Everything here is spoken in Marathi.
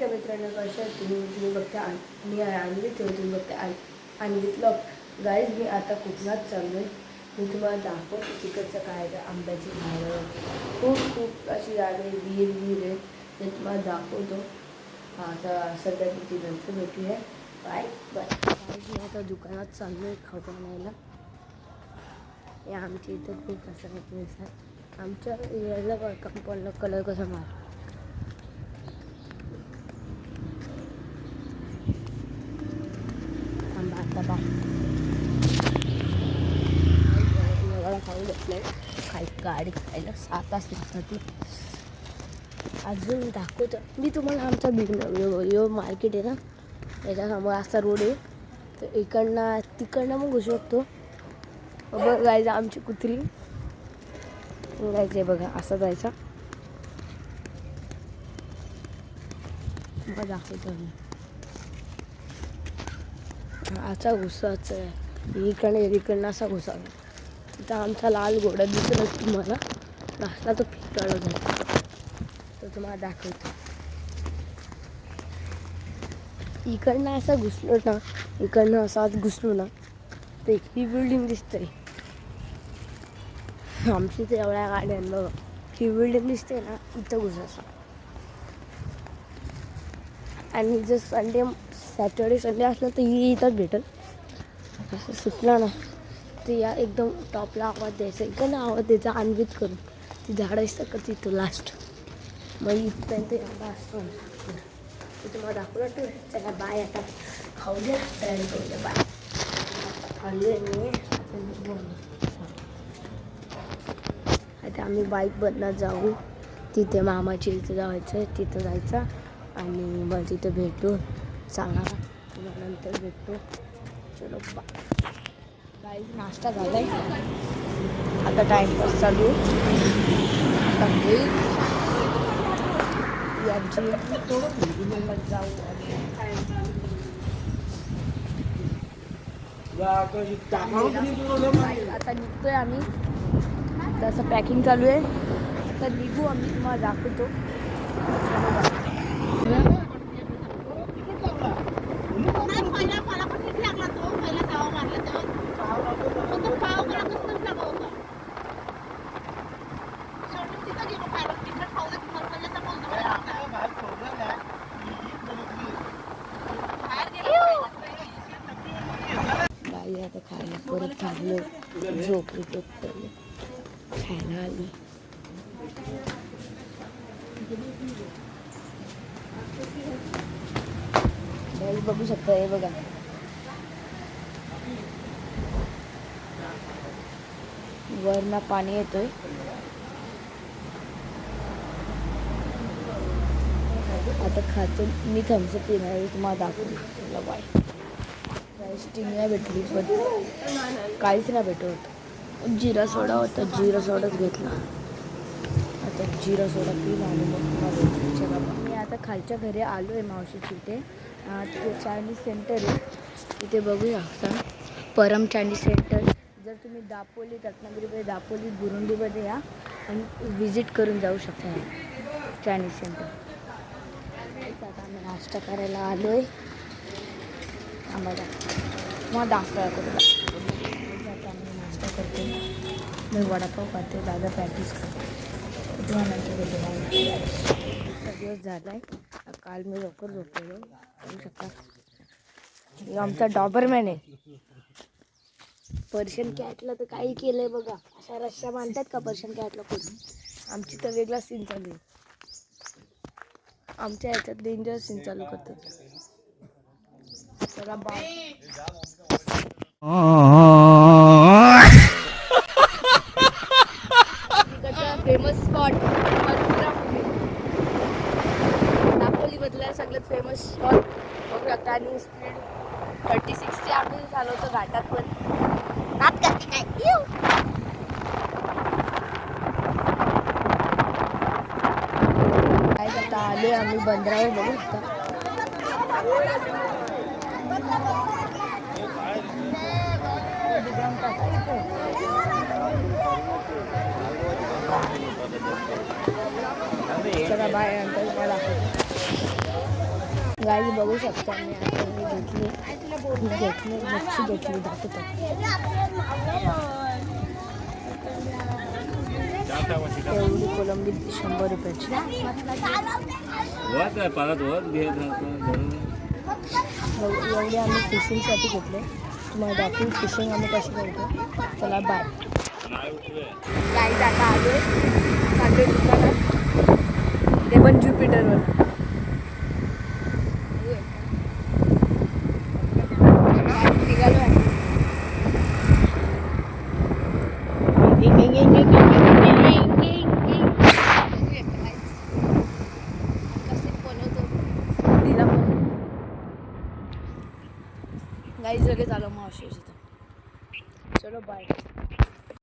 नमस्कार मित्रांनो, कशा आहात तुम्ही बघता मी आहे अन्वित. तुम्ही बघता अन्वित ब्लॉग. गाईज, मी आता कोकणात चाललो आहे. मी तुम्हाला दाखवतो तिकडचं काय आहे. आंब्याची झाडं खूप अशी झाडे, विहीर आहे ते तुम्हाला दाखवतो. आता सध्या ती नंतर भेटूया. Bye bye. गाईज, मी आता दुकानात चाललो आहे खाऊ आणायला. हे आमच्या इथं खूप असं आहे. आमच्या याला कंपाऊंडला कलर कसा मार आता बा खाऊ घेतलंय. गाडी खायला 7 तास लागतात. अजून दाखवतो मी तुम्हाला. आमचा यो मार्केट आहे ना, याच्यासमोर असा रोड आहे. तर इकडनं तिकडनं मग घुसू शकतो. बघ जायचं आमची कुत्री जायचं बघा, असं जायचा. मग दाखवतो मी. असा घुसायचा आहे इकडनं असा घुसावा. तिथं आमचा लाल घोडा दिसतच तुम्हाला. नाचला तो फिरकाळा जातो. तर तुम्हाला दाखवतो. इकडनं असं घुसलो ना, इकडनं असं आत घुसलो ना, तर ही बिल्डिंग दिसते. आमची तर एवढ्या गाड्यांना ही बिल्डिंग दिसते ना, इथं घुसायचं. आणि जर सॅटर्डे संडे असलं तर ही इथंच भेटेल. असं सुटलं ना तर या एकदम टॉपला आवाज द्यायचा. इकडनं आवाज द्यायचा अन्वित करून. ती झाडं असतं का तिथं लास्ट, मग इथपर्यंत एवढा असतो. तुम्हाला दाखवलं वाटतं. चला बाय. आता खाऊ द्या, तयारी करू द्या. बाय. खाल्ली मी. आता आम्ही बाईक बनणार जाऊ. तिथे मामाची इथं जायचं, तिथं जायचं आणि मग तिथं भेटू. सांगा तुम्हाला नंतर भेटतो. चलो बाय. गाईज, नाश्ता झाला आहे. आता टाईमपास चालू. आता होईल यांची जाऊ. आता निघतोय आम्ही. तसं पॅकिंग चालू आहे. आता निघू आम्ही, तुम्हाला दाखवतो. आता खायला परत थांबलो. झोपली तो खायला आली. बघू शकता. हे बघा, वरनं पाणी येतोय. आता खातो मी. थम्सअप पिणार तुम्हाला दाखवतो. बाय. स्टिंग नाही भेटली, पण काहीच नाही भेटत. जिरा सोडा होता, जिरा सोडाच घेतला. आता जिरा सोडा पिऊन आलो. मग मी आता खालच्या घरी आलो आहे मावशीची. तिथे चायनीज सेंटर आहे. तिथे बघू शकता, परम चायनीज सेंटर. जर तुम्ही दापोली, रत्नागिरीमध्ये दापोली, बुरुंडीमध्ये या आणि विजिट करून जाऊ शकता चायनीज सेंटर. आता आम्ही नाश्ता करायला आलो आहे. आम्हाला मग दाखवा करू. आता आम्ही नाश्ता करतो. मी वडापाव खाते. दादा प्रॅक्टिस करते. तुम्हाला दिवस झाला आहे. काल मी लवकर झोपलेलो. करू शकता. आमचा डॉबरमॅन आहे. पर्शियन कॅटला तर काही केलं आहे बघा. अशा रश्या बांधतात का पर्शियन कॅटला कोणी. आमची तर वेगळा सीन चालू आहे. आमच्या ह्याच्यात डेंजर सीन चालू करतात. चला बाय. फेमस स्पॉट दापोली बदला सगळ्यात फेमस स्पॉट बघू शकता. आणि स्पीड 36 आम्ही झालो होतो घाटात. पण नात करते काय. आता आले आम्ही बंदरावर. बघू शकता. चला बाय. नंतर मला गाईज बघू शकता मी आता घेतली मच्छी घेतली दाखवतो. एवढी कोलंबी 100 रुपयाची. एवढे आम्ही फिशिंगसाठी घेतले. तुम्हाला दाखवून फिशिंग आम्ही कशी करतो. चला बाय. गाईज आता आलो आहे दुकानात, ते पण ज्युपिटरवर.